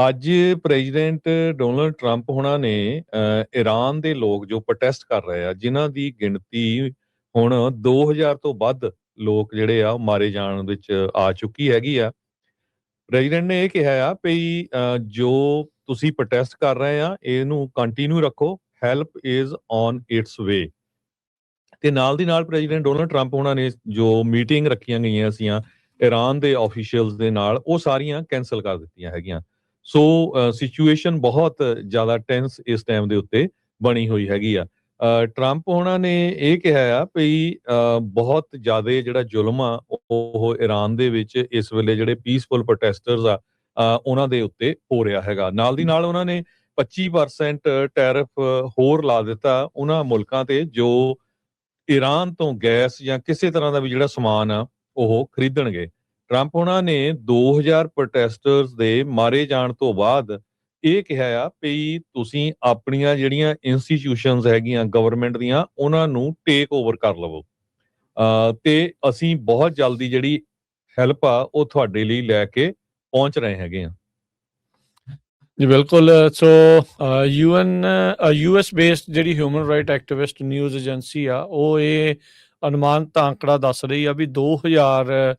ਅੱਜ president Donald Trump ਹੋਣਾ ਨੇ ਈਰਾਨ ਦੇ ਲੋਕ ਜੋ ਪ੍ਰੋਟੈਸਟ ਕਰ ਰਹੇ ਆ, ਜਿਨ੍ਹਾਂ ਦੀ ਗਿਣਤੀ ਹੁਣ 2000 ਤੋਂ ਵੱਧ ਲੋਕ ਜਿਹੜੇ ਆ ਉਹ ਮਾਰੇ ਜਾਣ ਵਿੱਚ ਆ ਚੁੱਕੀ ਹੈਗੀ ਆ। ਪ੍ਰੈਜ਼ੀਡੈਂਟ ਨੇ ਇਹ ਕਿਹਾ ਆ ਵੀ ਜੋ ਤੁਸੀਂ ਪ੍ਰੋਟੈਸਟ ਕਰ ਰਹੇ ਆ ਇਹਨੂੰ ਕੰਟੀਨਿਊ ਰੱਖੋ, ਹੈਲਪ ਇਜ਼ ਔਨ ਇਟਸ ਵੇ। ਤੇ ਨਾਲ ਦੀ ਨਾਲ ਪ੍ਰੈਜ਼ੀਡੈਂਟ ਡੋਨਲਡ ਟਰੰਪ ਉਹਨਾਂ ਨੇ ਜੋ ਮੀਟਿੰਗ ਰੱਖੀਆਂ ਗਈਆਂ ਸੀਆਂ ਈਰਾਨ ਦੇ ਆਫੀਸ਼ੀਅਲਸ ਦੇ ਨਾਲ, ਉਹ ਸਾਰੀਆਂ ਕੈਂਸਲ ਕਰ ਦਿੱਤੀਆਂ ਹੈਗੀਆਂ। ਸੋ ਸਿਚੁਏਸ਼ਨ ਬਹੁਤ ਜ਼ਿਆਦਾ ਟੈਂਸ ਇਸ ਟਾਈਮ ਦੇ ਉੱਤੇ ਬਣੀ ਹੋਈ ਹੈਗੀ ਆ। ਟਰੰਪ ਉਹਨਾਂ ਨੇ ਇਹ ਕਿਹਾ ਆ ਵੀ ਬਹੁਤ ਜ਼ਿਆਦਾ ਜਿਹੜਾ ਜ਼ੁਲਮ ਆ ਉਹ ਈਰਾਨ ਦੇ ਵਿੱਚ ਇਸ ਵੇਲੇ ਜਿਹੜੇ ਪੀਸਫੁਲ ਪ੍ਰੋਟੈਸਟਰਸ ਆ ਉਹਨਾਂ ਦੇ ਉੱਤੇ ਹੋ ਰਿਹਾ ਹੈਗਾ। ਨਾਲ ਦੀ ਨਾਲ ਉਹਨਾਂ ਨੇ 25% ਟੈਰਿਫ ਹੋਰ ਲਾ ਦਿੱਤਾ ਉਹਨਾਂ ਮੁਲਕਾਂ ਤੇ ਜੋ ਈਰਾਨ ਤੋਂ ਗੈਸ ਜਾਂ ਕਿਸੇ ਤਰ੍ਹਾਂ ਦਾ ਵੀ ਜਿਹੜਾ ਸਮਾਨ ਆ ਉਹ ਖਰੀਦਣਗੇ। ਟਰੰਪ ਉਹਨਾਂ ਨੇ 2000 ਪ੍ਰੋਟੈਸਟਰਸ ਦੇ ਮਾਰੇ ਜਾਣ ਤੋਂ ਬਾਅਦ ਇਹ ਕਿਹਾ ਆ ਵੀ ਤੁਸੀਂ ਆਪਣੀਆਂ ਜਿਹੜੀਆਂ ਇੰਸਟੀਟਿਊਸ਼ਨਸ ਹੈਗੀਆਂ ਗਵਰਨਮੈਂਟ ਦੀਆਂ ਉਹਨਾਂ ਨੂੰ ਟੇਕ ਓਵਰ ਕਰ ਲਵੋ ਤੇ ਅਸੀਂ ਬਹੁਤ ਜਲਦੀ ਜਿਹੜੀ ਹੈਲਪ ਆ ਉਹ ਤੁਹਾਡੇ ਲਈ ਲੈ ਕੇ ਪਹੁੰਚ ਰਹੇ ਹੈਗੇ ਆ। ਜੀ ਬਿਲਕੁਲ। ਸੋ US ਬੇਸਡ ਜਿਹੜੀ human right activist news agency ਆ ਉਹ ਇਹ ਅਨੁਮਾਨਿਤ ਅੰਕੜਾ ਦੱਸ ਰਹੀ ਆ ਵੀ 2000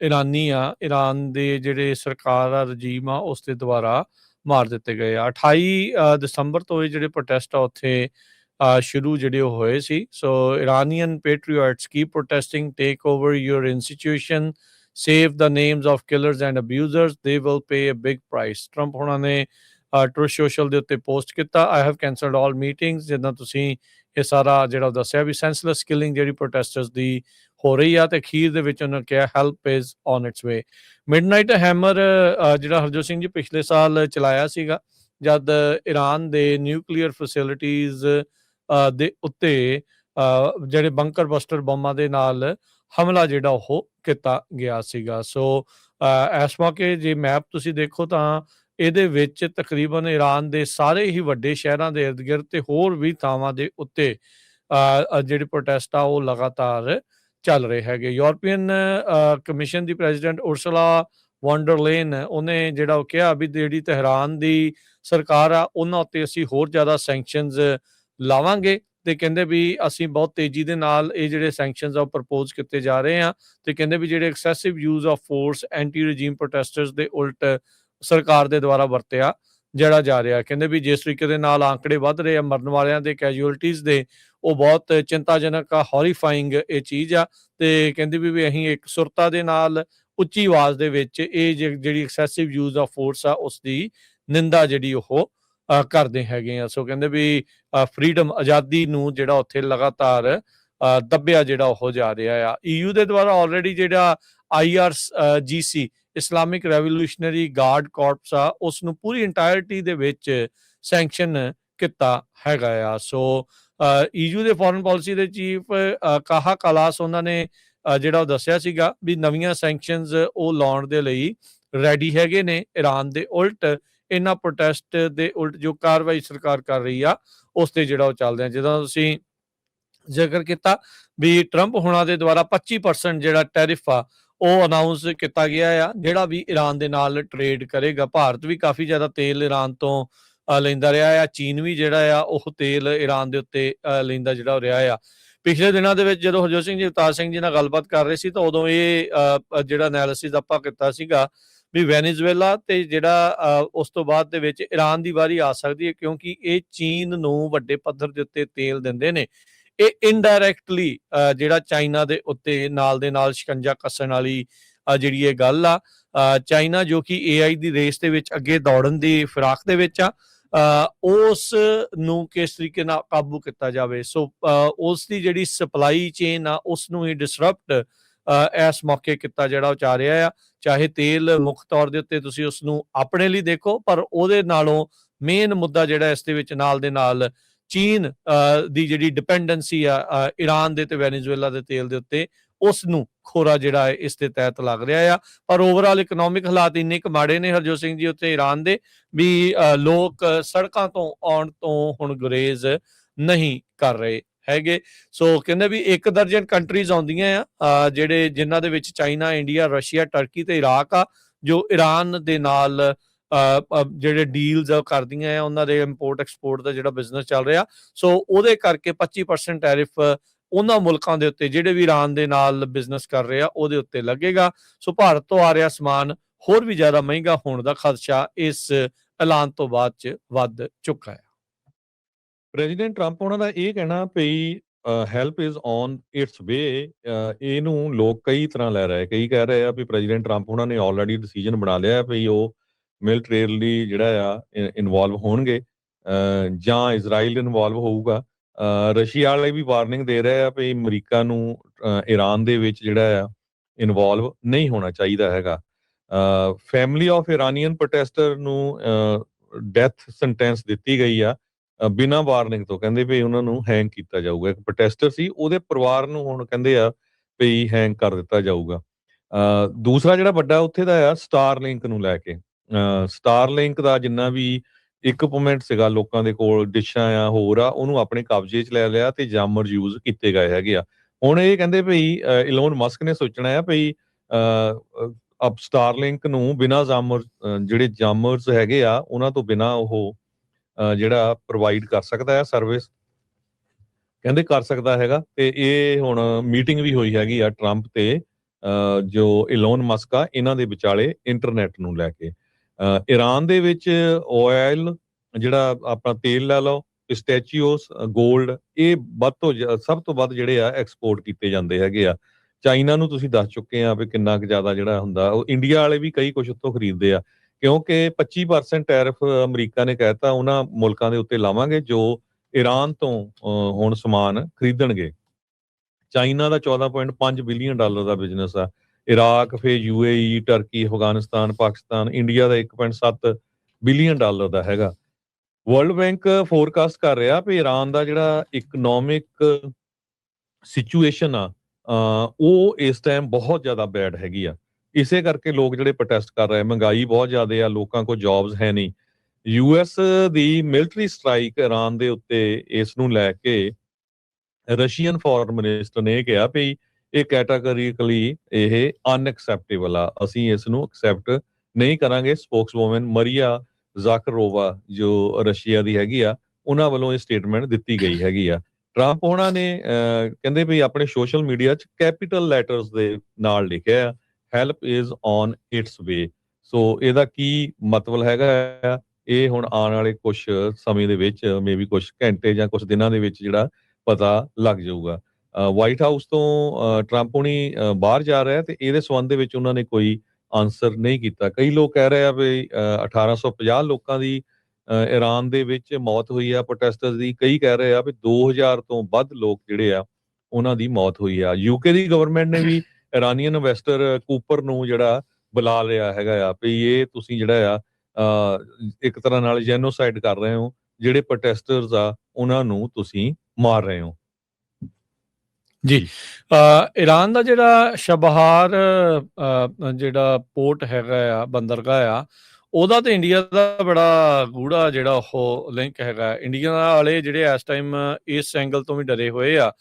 ਇਰਾਨੀ ਆ ਇਰਾਨ ਦੇ ਜਿਹੜੇ ਸਰਕਾਰ ਆ ਰਜੀਮ ਆ ਉਸ ਦੇ ਦੁਆਰਾ ਮਾਰ ਦਿੱਤੇ ਗਏ ਆ। 28 ਦਸੰਬਰ ਤੋਂ ਇਹ ਜਿਹੜੇ ਪ੍ਰੋਟੈਸਟ ਆ ਉੱਥੇ ਸ਼ੁਰੂ ਜਿਹੜੇ ਉਹ ਹੋਏ ਸੀ। So Iranian patriots keep protesting, take over your institution, save the names of killers and abusers, they will pay a big price। Trump ਹੋਣਾ ਨੇ ਟਰੂਥ ਸੋਸ਼ਲ ਦੇ ਉੱਤੇ ਪੋਸਟ ਕੀਤਾ, I have cancelled all meetings। ਜਿੱਦਾਂ ਤੁਸੀਂ ਇਹ ਸਾਰਾ ਜਿਹੜਾ ਦੱਸਿਆ ਵੀ ਸੈਂਸਲੈਸ ਕਿਲਿੰਗ ਜਿਹੜੀ ਪ੍ਰੋਟੈਸਟਰਸ ਦੀ ਹੋ ਰਹੀ ਆ ਤੇ ਅਖੀਰ ਦੇ ਵਿੱਚ ਉਹਨਾਂ ਕਿਹਾ help is on it's way. Midnight hammer ਜਿਹੜਾ ਹਰਜੋਤ ਸਿੰਘ ਜੀ ਪਿਛਲੇ ਸਾਲ ਚਲਾਇਆ ਸੀਗਾ ਜਦ ਈਰਾਨ ਦੇ ਨਿਊਕਲੀਅਰ ਫੈਸਿਲਿਟੀਜ਼ ਦੇ ਉੱਤੇ ਜਿਹੜੇ ਬੰਕਰ ਬਸਟਰ ਬੰਬਾਂ ਦੇ ਨਾਲ ਹਮਲਾ ਜਿਹੜਾ ਉਹ ਕੀਤਾ ਗਿਆ ਸੀਗਾ। ਸੋ ਇਸ ਮੌਕੇ ਜੇ ਮੈਪ ਤੁਸੀਂ ਦੇਖੋ ਤਾਂ ਇਹਦੇ ਵਿੱਚ ਤਕਰੀਬਨ ਈਰਾਨ ਦੇ ਸਾਰੇ ਹੀ ਵੱਡੇ ਸ਼ਹਿਰਾਂ ਦੇ ਇਰਦ ਗਿਰਦ ਤੇ ਹੋਰ ਵੀ ਥਾਵਾਂ ਦੇ ਉੱਤੇ ਜਿਹੜੇ ਪ੍ਰੋਟੈਸਟ ਆ ਉਹ ਲਗਾਤਾਰ ਚੱਲ ਰਹੇ ਹੈਗੇ। ਯੂਰਪੀਅਨ ਕਮਿਸ਼ਨ ਦੀ ਪ੍ਰੈਜ਼ੀਡੈਂਟ ਉਰਸੁਲਾ ਵੌਨ ਡਰ ਲੇਨ ਉਹਨੇ ਜਿਹੜਾ ਉਹ ਕਿਹਾ ਵੀ ਜਿਹੜੀ ਤਹਿਰਾਨ ਦੀ ਸਰਕਾਰ ਆ ਉਹਨਾਂ ਉੱਤੇ ਅਸੀਂ ਹੋਰ ਜ਼ਿਆਦਾ ਸੈਂਕਸ਼ਨਸ ਲਾਵਾਂਗੇ ਤੇ ਕਹਿੰਦੇ ਵੀ ਅਸੀਂ ਬਹੁਤ ਤੇਜ਼ੀ ਦੇ ਨਾਲ ਇਹ ਜਿਹੜੇ ਸੈਂਕਸ਼ਨਸ ਆ ਉਹ ਪ੍ਰਪੋਜ਼ ਕੀਤੇ ਜਾ ਰਹੇ ਆ ਤੇ ਕਹਿੰਦੇ ਵੀ ਜਿਹੜੇ excessive use of force anti regime protesters ਦੇ ਉਲਟ ਸਰਕਾਰ ਦੇ ਦੁਆਰਾ ਵਰਤਿਆ ਜਿਹੜਾ ਜਾ ਰਿਹਾ। ਕਹਿੰਦੇ ਵੀ ਜਿਸ ਤਰੀਕੇ ਦੇ ਨਾਲ ਆંકੜੇ ਵੱਧ ਰਹੇ ਆ ਮਰਨ ਵਾਲਿਆਂ ਦੇ ਕੈਜੂਅਲਟੀਜ਼ ਦੇ ਉਹ ਬਹੁਤ ਚਿੰਤਾਜਨਕ ਆ, ਹੌਰੀਫਾਈਂਗ ਇਹ ਚੀਜ਼ ਆ ਤੇ ਕਹਿੰਦੇ ਵੀ ਅਸੀਂ ਇੱਕ ਸੁਰਤਾ ਦੇ ਨਾਲ ਉੱਚੀ ਆਵਾਜ਼ ਦੇ ਵਿੱਚ ਇਹ ਜਿਹੜੀ ਐਕਸੈਸਿਵ ਯੂਜ਼ ਆਫ ਫੋਰਸ ਆ ਉਸ ਦੀ ਨਿੰਦਾ ਜਿਹੜੀ ਉਹ ਕਰਦੇ ਹੈਗੇ ਆ। ਸੋ ਕਹਿੰਦੇ ਵੀ ਫਰੀडम ਆਜ਼ਾਦੀ ਨੂੰ ਜਿਹੜਾ ਉੱਥੇ ਲਗਾਤਾਰ ਦੱਬਿਆ ਜਿਹੜਾ ਉਹ ਜਾ ਰਿਹਾ ਆ। EU ਦੇ ਦੁਆਰਾ ਆਲਰੇਡੀ ਜਿਹੜਾ IRGC Islamic revolutionary guard corpus ਆ ਉਸ ਨੂੰ ਪੂਰੀ ਇੰਟਾਇਰਟੀ ਦੇ ਵਿੱਚ ਸੈਂਕਸ਼ਨ ਕੀਤਾ ਹੈਗਾ ਆ। ਸੋ EU ਦੇ ਫੋਰਨ ਪਾਲਿਸੀ ਦੇ ਚੀਫ ਕਾਹਾ ਕਾਲਾਸ ਉਹਨਾਂ ਨੇ ਜਿਹੜਾ ਉਹ ਦੱਸਿਆ ਸੀਗਾ ਵੀ ਨਵੀਆਂ ਸੈਂਕਸ਼ਨਸ ਉਹ ਲਾਉਣ ਦੇ ਲਈ ਰੈਡੀ ਹੈਗੇ ਨੇ ਈਰਾਨ ਦੇ ਉਲਟ ਇਹਨਾਂ ਪ੍ਰੋਟੈਸਟ ਦੇ ਉਲਟ ਜੋ ਕਾਰਵਾਈ ਸਰਕਾਰ ਕਰ ਰਹੀ ਆ ਉਸ ਤੇ ਜਿਹੜਾ ਉਹ ਚੱਲਦੇ ਆ। ਜਦੋਂ ਤੁਸੀਂ ਜ਼ਿਕਰ ਕੀਤਾ ਵੀ ਟਰੰਪ ਹੋਣਾ ਦੇ ਦੁਆਰਾ 25% ਜਿਹੜਾ ਟੈਰਿਫ ਆ ਉਹ ਅਨਾਊਂਸ ਕੀਤਾ ਗਿਆ ਆ ਜਿਹੜਾ ਵੀ ਈਰਾਨ ਦੇ ਨਾਲ ਟਰੇਡ ਕਰੇਗਾ। ਭਾਰਤ ਵੀ ਕਾਫੀ ਜ਼ਿਆਦਾ ਤੇਲ ਈਰਾਨ ਤੋਂ ਲੈਂਦਾ ਰਿਹਾ ਆ, ਚੀਨ ਵੀ ਜਿਹੜਾ ਆ ਉਹ ਤੇਲ ਈਰਾਨ ਦੇ ਉੱਤੇ ਲੈਂਦਾ ਜਿਹੜਾ ਰਿਹਾ ਆ। ਪਿਛਲੇ ਦਿਨਾਂ ਦੇ ਵਿੱਚ ਜਦੋਂ ਹਰਜੋਤ ਸਿੰਘ ਜੀ ਅਵਤਾਰ ਸਿੰਘ ਜੀ ਨਾਲ ਗੱਲਬਾਤ ਕਰ ਰਹੇ ਸੀ ਤਾਂ ਉਦੋਂ ਇਹ ਜਿਹੜਾ ਐਨਾਲਿਸਿਸ ਆਪਾਂ ਕੀਤਾ ਸੀਗਾ ਵੀ ਵੈਨੇਜ਼ੁਏਲਾ ਤੇ ਜਿਹੜਾ ਉਸ ਤੋਂ ਬਾਅਦ ਦੇ ਵਿੱਚ ਈਰਾਨ ਦੀ ਵਾਰੀ ਆ ਸਕਦੀ ਹੈ ਕਿਉਂਕਿ ਇਹ ਚੀਨ ਨੂੰ ਵੱਡੇ ਪੱਧਰ ਦੇ ਉੱਤੇ ਤੇਲ ਦਿੰਦੇ ਨੇ। ਇਹ ਇਨਡਾਇਰੈਕਟਲੀ ਜਿਹੜਾ ਚਾਈਨਾ ਦੇ ਉੱਤੇ ਨਾਲ ਦੇ ਨਾਲ ਸ਼ਿਕੰਜਾ ਕੱਸਣ ਵਾਲੀ ਜਿਹੜੀ ਇਹ ਗੱਲ ਆ। ਚਾਈਨਾ ਜੋ ਕਿ AI ਦੀ ਰੇਸ ਦੇ ਵਿੱਚ ਅੱਗੇ ਦੌੜਨ ਦੀ ਫਿਰਾਕ ਦੇ ਵਿੱਚ ਆ, ਉਸ ਨੂੰ ਕਿਸ ਤਰੀਕੇ ਨਾਲ ਕਾਬੂ ਕੀਤਾ ਜਾਵੇ। ਸੋ ਉਸ ਦੀ ਜਿਹੜੀ ਸਪਲਾਈ ਚੇਨ ਆ ਉਸ ਨੂੰ ਹੀ ਡਿਸਰਪਟ ਇਸ ਮੌਕੇ ਕੀਤਾ ਜਿਹੜਾ ਉਹ ਚਾਹ ਰਿਹਾ ਆ। ਚਾਹੇ ਤੇਲ ਮੁੱਖ ਤੌਰ ਦੇ ਉੱਤੇ ਤੁਸੀਂ ਉਸ ਨੂੰ ਆਪਣੇ ਲਈ ਦੇਖੋ ਪਰ ਉਹਦੇ ਨਾਲੋਂ ਮੇਨ ਮੁੱਦਾ ਜਿਹੜਾ ਇਸ ਦੇ ਵਿੱਚ ਨਾਲ ਦੇ ਨਾਲ ਚੀਨ ਦੀ ਜਿਹੜੀ ਡਿਪੈਂਡੈਂਸੀ ਆ ਈਰਾਨ ਦੇ ਤੇ ਵੈਨੇਜ਼ੁਏਲਾ ਦੇ ਤੇਲ ਦੇ ਉੱਤੇ ਉਸ ਨੂੰ ਖੋਰਾ ਜਿਹੜਾ ਇਸ ਦੇ ਤਹਿਤ ਲੱਗ ਰਿਹਾ ਆ। ਪਰ ਓਵਰਆਲ ਇਕਨੋਮਿਕ ਹਾਲਾਤ ਇੰਨੇ ਕੁ ਮਾੜੇ ਨੇ ਹਰਜੋਤ ਸਿੰਘ ਜੀ ਉੱਥੇ ਈਰਾਨ ਦੇ ਵੀ ਲੋਕ ਸੜਕਾਂ ਤੋਂ ਆਉਣ ਤੋਂ ਹੁਣ ਗੁਰੇਜ਼ ਨਹੀਂ ਕਰ ਰਹੇ ਹੈਗੇ। ਸੋ ਕਹਿੰਦੇ ਵੀ 1 ਦਰਜਨ ਕੰਟਰੀਜ਼ ਆਉਂਦੀਆਂ ਆ ਜਿਹੜੇ ਜਿਨ੍ਹਾਂ ਦੇ ਵਿੱਚ ਚਾਈਨਾ, ਇੰਡੀਆ, ਰਸ਼ੀਆ, ਟਰਕੀ ਤੇ ਇਰਾਕ ਆ ਜੋ ਈਰਾਨ ਦੇ ਨਾਲ ਜਿਹੜੇ ਡੀਲਸ ਕਰਦੀਆਂ ਆ ਉਹਨਾਂ ਦੇ ਇੰਪੋਰਟ ਐਕਸਪੋਰਟ ਦਾ ਜਿਹੜਾ ਬਿਜ਼ਨਸ ਚੱਲ ਰਿਹਾ, ਸੋ ਉਹਦੇ ਕਰਕੇ 25% ਟੈਰਿਫ ਉਹਨਾਂ ਮੁਲਕਾਂ ਦੇ ਉੱਤੇ ਜਿਹੜੇ ਵੀ ਈਰਾਨ ਦੇ ਨਾਲ ਬਿਜ਼ਨਸ ਕਰ ਰਹੇ ਆ ਉਹਦੇ ਉੱਤੇ ਲੱਗੇਗਾ। ਸੋ ਭਾਰਤ ਤੋਂ ਆ ਰਿਹਾ ਸਮਾਨ ਹੋਰ ਵੀ ਜ਼ਿਆਦਾ ਮਹਿੰਗਾ ਹੋਣ ਦਾ ਖਦਸ਼ਾ ਇਸ ਐਲਾਨ ਤੋਂ ਬਾਅਦ ਚ ਵੱਧ ਚੁੱਕਾ ਹੈ। ਪ੍ਰੈਜ਼ੀਡੈਂਟ ਟਰੰਪ ਉਹਨਾਂ ਦਾ ਇਹ ਕਹਿਣਾ ਵੀ ਹੈਲਪ ਇਜ਼ ਔਨ ਇਟਸ ਵੇ, ਇਹਨੂੰ ਲੋਕ ਕਈ ਤਰ੍ਹਾਂ ਲੈ ਰਹੇ, ਕਈ ਕਹਿ ਰਹੇ ਆ ਵੀ ਪ੍ਰੈਜ਼ੀਡੈਂਟ ਟਰੰਪ ਉਹਨਾਂ ਨੇ ਆਲਰੇਡੀ ਡਿਸੀਜਨ ਬਣਾ ਲਿਆ ਵੀ ਉਹ ਮਿਲਟਰੀਲੀ ਜਿਹੜਾ ਆ ਇਨਵੋਲਵ ਹੋਣਗੇ, ਜਾਂ ਇਜ਼ਰਾਈਲ ਇਨਵੋਲਵ ਹੋਊਗਾ। ਰਸ਼ੀਆ ਵਾਲੇ ਵੀ ਵਾਰਨਿੰਗ ਦੇ ਰਹੇ ਆ ਵੀ ਅਮਰੀਕਾ ਨੂੰ ਈਰਾਨ ਦੇ ਵਿੱਚ ਜਿਹੜਾ ਆ ਇਨਵੋਲਵ ਨਹੀਂ ਹੋਣਾ ਚਾਹੀਦਾ ਹੈਗਾ। ਫੈਮਿਲੀ ਆਫ ਇਰਾਨੀਅਨ ਪ੍ਰੋਟੈਸਟਰ ਨੂੰ ਡੈਥ ਸੈਂਟੈਂਸ ਦਿੱਤੀ ਗਈ ਆ ਬਿਨਾਂ ਵਾਰਨਿੰਗ ਤੋਂ, ਕਹਿੰਦੇ ਵੀ ਉਹਨਾਂ ਨੂੰ ਹੈਂਗ ਕੀਤਾ ਜਾਊਗਾ। ਇੱਕ ਪ੍ਰੋਟੈਸਟਰ ਸੀ, ਉਹਦੇ ਪਰਿਵਾਰ ਨੂੰ ਹੁਣ ਕਹਿੰਦੇ ਆ ਵੀ ਹੈਂਗ ਕਰ ਦਿੱਤਾ ਜਾਊਗਾ। ਦੂਸਰਾ ਜਿਹੜਾ ਵੱਡਾ ਉੱਥੇ ਦਾ ਆ ਸਟਾਰਲਿੰਕ ਨੂੰ ਲੈ ਕੇ, ਸਟਾਰਲਿੰਕ ਦਾ ਜਿੰਨਾ ਵੀ ਇਕਵਿਪਮੈਂਟ ਸੀਗਾ ਲੋਕਾਂ ਦੇ ਕੋਲ, ਡਿਸ਼ਾਂ ਆ ਹੋਰ ਆ, ਉਹਨੂੰ ਆਪਣੇ ਕਬਜ਼ੇ 'ਚ ਲੈ ਲਿਆ ਤੇ ਜਾਮਰ ਯੂਜ਼ ਕੀਤੇ ਗਏ ਹੈਗੇ ਆ। ਹੁਣ ਇਹ ਕਹਿੰਦੇ ਵੀ ਇਲੋਨ ਮਸਕ ਨੇ ਸੋਚਣਾ ਆ ਵੀ ਅਬ ਸਟਾਰਲਿੰਕ ਨੂੰ ਬਿਨਾਂ ਜਾਮਰ, ਜਿਹੜੇ ਜਾਮਰਸ ਹੈਗੇ ਆ ਉਹਨਾਂ ਤੋਂ ਬਿਨਾਂ ਉਹ ਜਿਹੜਾ ਪ੍ਰੋਵਾਈਡ ਕਰ ਸਕਦਾ ਹੈ ਸਰਵਿਸ, ਕਹਿੰਦੇ ਕਰ ਸਕਦਾ ਹੈਗਾ। ਤੇ ਇਹ ਹੁਣ ਮੀਟਿੰਗ ਵੀ ਹੋਈ ਹੈਗੀ ਆ ਟਰੰਪ ਤੇ ਜੋ ਇਲੋਨ ਮਸਕ ਆ ਇਹਨਾਂ ਦੇ ਵਿਚਾਲੇ ਇੰਟਰਨੈਟ ਨੂੰ ਲੈ ਕੇ। ਈਰਾਨ ਦੇ ਵਿੱਚ ਆਇਲ, ਜਿਹੜਾ ਆਪਣਾ ਤੇਲ ਲੈ ਲਓ, ਪਿਸਟੈਚੀਓਸ, ਗੋਲਡ, ਇਹ ਸਭ ਤੋਂ ਵੱਧ ਜਿਹੜੇ ਆ ਐਕਸਪੋਰਟ ਕੀਤੇ ਜਾਂਦੇ ਹੈਗੇ ਆ। ਚਾਈਨਾ ਨੂੰ ਤੁਸੀਂ ਦੱਸ ਚੁੱਕੇ ਆ ਵੀ ਕਿੰਨਾ ਕੁ ਜ਼ਿਆਦਾ ਜਿਹੜਾ ਹੁੰਦਾ, ਉਹ ਇੰਡੀਆ ਵਾਲੇ ਵੀ ਕਈ ਕੁਝ ਉੱਥੋਂ ਖਰੀਦਦੇ ਆ, ਕਿਉਂਕਿ 25% ਟੈਰਿਫ ਅਮਰੀਕਾ ਨੇ ਕਹਿਤਾ ਉਹਨਾਂ ਮੁਲਕਾਂ ਦੇ ਉੱਤੇ ਲਾਵਾਂਗੇ ਜੋ ਈਰਾਨ ਤੋਂ ਹੁਣ ਸਮਾਨ ਖਰੀਦਣਗੇ। ਚਾਈਨਾ ਦਾ $14.5 ਬਿਲੀਅਨ ਦਾ ਬਿਜ਼ਨਸ ਆ, ਇਰਾਕ, ਫਿਰ UAE, Turkey, Afghanistan, Pakistan, India ਦਾ $1.7 ਬਿਲੀਅਨ ਦਾ ਹੈਗਾ। ਵਰਲਡ ਬੈਂਕ ਫੋਰਕਾਸਟ ਕਰ ਰਿਹਾ ਵੀ ਈਰਾਨ ਦਾ ਜਿਹੜਾ ਇਕਨੋਮਿਕ ਸਿਚੁਏਸ਼ਨ ਆ ਉਹ ਇਸ ਟਾਈਮ ਬਹੁਤ ਜ਼ਿਆਦਾ ਬੈਡ ਹੈਗੀ ਆ। ਇਸੇ ਕਰਕੇ ਲੋਕ ਜਿਹੜੇ ਪ੍ਰੋਟੈਸਟ ਕਰ ਰਹੇ, ਮਹਿੰਗਾਈ ਬਹੁਤ ਜ਼ਿਆਦਾ ਆ, ਲੋਕਾਂ ਕੋਲ ਜੌਬਸ ਹੈ ਨਹੀਂ। US ਦੀ ਮਿਲਟਰੀ ਸਟ੍ਰਾਈਕ ਈਰਾਨ ਦੇ ਉੱਤੇ, ਇਸ ਨੂੰ ਲੈ ਕੇ ਰਸ਼ੀਅਨ ਫੋਰਨ ਮਿਨਿਸਟਰ ਨੇ ਇਹ ਕਿਹਾ ਵੀ ਇਹ ਕੈਟਾਗਰੀਕਲੀ ਇਹ ਅਨਐਕਸੈਪਟੇਬਲ ਆ, ਅਸੀਂ ਇਸ ਨੂੰ ਐਕਸੈਪਟ ਨਹੀਂ ਕਰਾਂਗੇ। ਸਪੋਕਸਵੂਮਨ ਮਰੀਆ ਜ਼ਾਕਰੋਵਾ ਜੋ ਰਸ਼ੀਆ ਦੀ ਹੈਗੀ ਆ, ਉਹਨਾਂ ਵੱਲੋਂ ਇਹ ਸਟੇਟਮੈਂਟ ਦਿੱਤੀ ਗਈ ਹੈਗੀ ਆ। ਟਰੰਪ ਉਹਨਾਂ ਨੇ ਕਹਿੰਦੇ ਵੀ ਆਪਣੇ ਸੋਸ਼ਲ ਮੀਡੀਆ 'ਚ ਕੈਪੀਟਲ ਲੈਟਰਸ ਦੇ ਨਾਲ ਲਿਖਿਆ ਹੈਲਪ ਇਜ਼ ਔਨ ਇਟਸ ਵੇ। ਸੋ ਇਹਦਾ ਕੀ ਮਤਲਬ ਹੈਗਾ ਆ, ਇਹ ਹੁਣ ਆਉਣ ਵਾਲੇ ਕੁਝ ਸਮੇਂ ਦੇ ਵਿੱਚ, ਮੇਬੀ ਕੁਝ ਘੰਟੇ ਜਾਂ ਕੁਝ ਦਿਨਾਂ ਦੇ ਵਿੱਚ ਜਿਹੜਾ ਪਤਾ ਲੱਗ ਜਾਊਗਾ। ਵਾਈਟ ਹਾਊਸ ਤੋਂ ਟਰੰਪ ਹੁਣੀ ਬਾਹਰ ਜਾ ਰਿਹਾ ਤੇ ਇਹਦੇ ਸੰਬੰਧ ਦੇ ਵਿੱਚ ਉਹਨਾਂ ਨੇ ਕੋਈ ਆਨਸਰ ਨਹੀਂ ਕੀਤਾ। ਕਈ ਲੋਕ ਕਹਿ ਰਹੇ ਆ ਵੀ 1850 ਲੋਕਾਂ ਦੀ ਈਰਾਨ ਦੇ ਵਿੱਚ ਮੌਤ ਹੋਈ ਆ ਪ੍ਰੋਟੈਸਟਰਸ ਦੀ। ਕਈ ਕਹਿ ਰਹੇ ਆ ਵੀ 2000 ਤੋਂ ਵੱਧ ਲੋਕ ਜਿਹੜੇ ਆ ਉਹਨਾਂ ਦੀ ਮੌਤ ਹੋਈ ਆ। UK ਦੀ ਗਵਰਨਮੈਂਟ ਨੇ ਵੀ ਇਰਾਨੀਅਨ ਇਨਵੈਸਟਰ ਕੂਪਰ ਨੂੰ ਜਿਹੜਾ ਬੁਲਾ ਲਿਆ ਹੈਗਾ ਆ ਵੀ ਇਹ ਤੁਸੀਂ ਜਿਹੜਾ ਆ ਇੱਕ ਤਰ੍ਹਾਂ ਨਾਲ ਜੈਨੋਸਾਈਡ ਕਰ ਰਹੇ ਹੋ, ਜਿਹੜੇ ਪ੍ਰੋਟੈਸਟਰਸ ਆ ਉਹਨਾਂ ਨੂੰ ਤੁਸੀਂ ਮਾਰ ਰਹੇ ਹੋ। ਜੀ, ਈਰਾਨ ਦਾ ਜਿਹੜਾ ਸ਼ਬਹਾਰ ਜਿਹੜਾ ਪੋਰਟ ਹੈਗਾ ਆ, ਬੰਦਰਗਾਹ ਆ, ਉਹਦਾ ਤੇ ਇੰਡੀਆ ਦਾ ਬੜਾ ਗੂੜਾ ਜਿਹੜਾ ਉਹ ਲਿੰਕ ਹੈਗਾ। ਇੰਡੀਆ ਵਾਲੇ ਜਿਹੜੇ ਇਸ ਟਾਈਮ ਇਸ ਐਂਗਲ ਤੋਂ ਵੀ ਡਰੇ ਹੋਏ ਆ,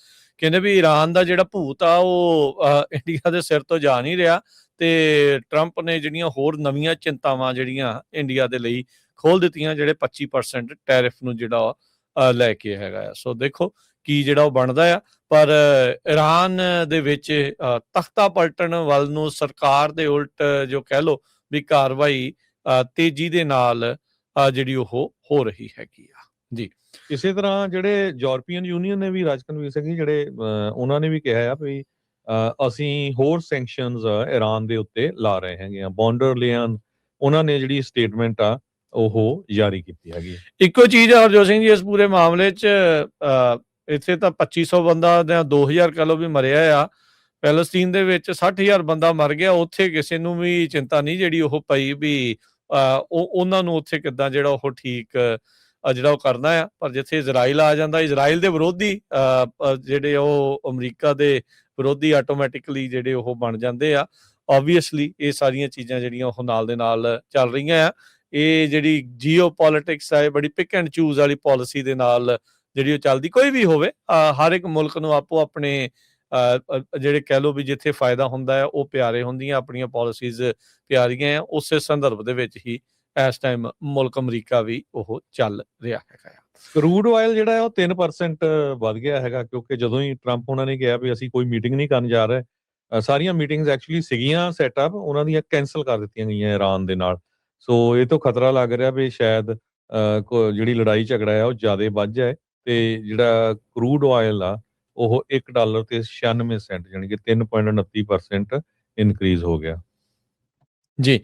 ਕਹਿੰਦੇ ਵੀ ਈਰਾਨ ਦਾ ਜਿਹੜਾ ਭੂਤ ਆ ਉਹ ਇੰਡੀਆ ਦੇ ਸਿਰ ਤੋਂ ਜਾ ਨਹੀਂ ਰਿਹਾ ਤੇ ਟਰੰਪ ਨੇ ਜਿਹੜੀਆਂ ਹੋਰ ਨਵੀਆਂ ਚਿੰਤਾਵਾਂ ਜਿਹੜੀਆਂ ਇੰਡੀਆ ਦੇ ਲਈ ਖੋਲ ਦਿੱਤੀਆਂ, ਜਿਹੜੇ 25% ਟੈਰਿਫ ਨੂੰ ਜਿਹੜਾ ਲੈ ਕੇ ਹੈਗਾ ਆ। ਸੋ ਦੇਖੋ ਕੀ ਜਿਹੜਾ ਉਹ ਬਣਦਾ ਆ। ਪਰ ਈਰਾਨ ਦੇ ਵਿੱਚ ਤਖਤਾ ਪਲਟਣ ਵੱਲ ਨੂੰ ਸਰਕਾਰ ਦੇ ਉਲਟ ਜੋ ਕਹਿ ਲਓ ਵੀ ਕਾਰਵਾਈ ਤੇਜ਼ੀ ਦੇ ਨਾਲ ਜਿਹੜੀ ਉਹ ਹੋ ਰਹੀ ਹੈਗੀ ਆ। ਜੀ, ਇਸੇ ਤਰ੍ਹਾਂ ਜਿਹੜੇ ਯੂਰਪੀਅਨ ਯੂਨੀਅਨ ਨੇ ਵੀ, ਰਾਜਕਨਵੀਰ ਸਿੰਘ ਜੀ, ਜਿਹੜੇ ਉਹਨਾਂ ਨੇ ਵੀ ਕਿਹਾ ਆ ਵੀ ਅਸੀਂ ਹੋਰ ਸੈਂਕਸ਼ਨਸ ਈਰਾਨ ਦੇ ਉੱਤੇ ਲਾ ਰਹੇ ਹੈਗੇ ਆ। ਬੌਂਡਰ ਲਿਆਨ ਉਹਨਾਂ ਨੇ ਜਿਹੜੀ ਸਟੇਟਮੈਂਟ ਆ ਉਹ ਜਾਰੀ ਕੀਤੀ ਹੈਗੀ। ਇੱਕੋ ਚੀਜ਼ ਆ ਹਰਜੋਤ ਸਿੰਘ ਜੀ ਇਸ ਪੂਰੇ ਮਾਮਲੇ 'ਚ, ਇੱਥੇ ਤਾਂ 2500 ਬੰਦਾ ਜਾਂ 2000 ਕਹਿ ਲਓ ਵੀ ਮਰਿਆ ਆ। ਪੈਲਸਤੀਨ ਦੇ ਵਿੱਚ 60,000 ਬੰਦਾ ਮਰ ਗਿਆ। ਉੱਥੇ ਕਿਸੇ ਨੂੰ ਵੀ ਚਿੰਤਾ ਨਹੀਂ ਜਿਹੜੀ ਉਹ ਪਈ ਵੀ ਉਹਨਾਂ ਨੂੰ ਉੱਥੇ ਕਿੱਦਾਂ ਜਿਹੜਾ ਉਹ ਠੀਕ ਜਿਹੜਾ ਉਹ ਕਰਨਾ ਆ। ਪਰ ਜਿੱਥੇ ਇਜ਼ਰਾਈਲ ਆ ਜਾਂਦਾ, ਇਜ਼ਰਾਈਲ ਦੇ ਵਿਰੋਧੀ ਜਿਹੜੇ ਉਹ ਅਮਰੀਕਾ ਦੇ ਵਿਰੋਧੀ ਆਟੋਮੈਟਿਕਲੀ ਜਿਹੜੇ ਉਹ ਬਣ ਜਾਂਦੇ ਆ। ਓਬਵੀਅਸਲੀ ਇਹ ਸਾਰੀਆਂ ਚੀਜ਼ਾਂ ਜਿਹੜੀਆਂ ਉਹ ਨਾਲ ਦੇ ਨਾਲ ਚੱਲ ਰਹੀਆਂ ਆ। ਇਹ ਜਿਹੜੀ ਜੀਓ ਪੋਲੀਟਿਕਸ ਆ, ਇਹ ਬੜੀ ਪਿਕ ਐਂਡ ਚੂਜ਼ ਵਾਲੀ ਪਾਲਿਸੀ ਦੇ ਨਾਲ ਜਿਹੜੀ ਉਹ ਚੱਲਦੀ, ਕੋਈ ਵੀ ਹੋਵੇ, ਹਰ ਇੱਕ ਮੁਲਕ ਨੂੰ ਆਪੋ ਆਪਣੇ ਜਿਹੜੇ ਕਹਿ ਲਓ ਵੀ ਜਿੱਥੇ ਫਾਇਦਾ ਹੁੰਦਾ ਹੈ ਉਹ ਪਿਆਰੇ ਹੁੰਦੀਆਂ, ਆਪਣੀਆਂ ਪਾਲਿਸੀਜ਼ ਪਿਆਰੀਆਂ ਆ। ਉਸੇ ਸੰਦਰਭ ਦੇ ਵਿੱਚ ਹੀ ਇਸ ਟਾਈਮ ਮੁਲਕ ਅਮਰੀਕਾ ਵੀ ਉਹ ਚੱਲ ਰਿਹਾ ਹੈਗਾ ਆ। ਕਰੂਡ ਆਇਲ ਜਿਹੜਾ ਹੈ ਉਹ 3% ਵੱਧ ਗਿਆ ਹੈਗਾ, ਕਿਉਂਕਿ ਜਦੋਂ ਹੀ ਟਰੰਪ ਉਹਨਾਂ ਨੇ ਕਿਹਾ ਵੀ ਅਸੀਂ ਕੋਈ ਮੀਟਿੰਗ ਨਹੀਂ ਕਰਨ ਜਾ ਰਹੇ, ਸਾਰੀਆਂ ਮੀਟਿੰਗਸ ਐਕਚੁਅਲੀ ਸੀਗੀਆਂ ਸੈਟਅਪ, ਉਹਨਾਂ ਦੀਆਂ ਕੈਂਸਲ ਕਰ ਦਿੱਤੀਆਂ ਗਈਆਂ ਇਰਾਨ ਦੇ ਨਾਲ। ਸੋ ਇਹ ਤੋਂ ਖਤਰਾ ਲੱਗ ਰਿਹਾ ਵੀ ਸ਼ਾਇਦ ਜਿਹੜੀ ਲੜਾਈ ਝਗੜਾ ਹੈ ਉਹ ਜ਼ਿਆਦਾ ਵੱਧ ਜਾਏ, ਤੇ ਜਿਹੜਾ ਕਰੂਡ ਆਇਲ ਆ ਉਹ $1 ਤੇ 96 ਸੈਂਟ, ਯਾਨੀ ਕਿ 3.29% ਇਨਕਰੀਜ਼ ਹੋ ਗਿਆ। ਜੀ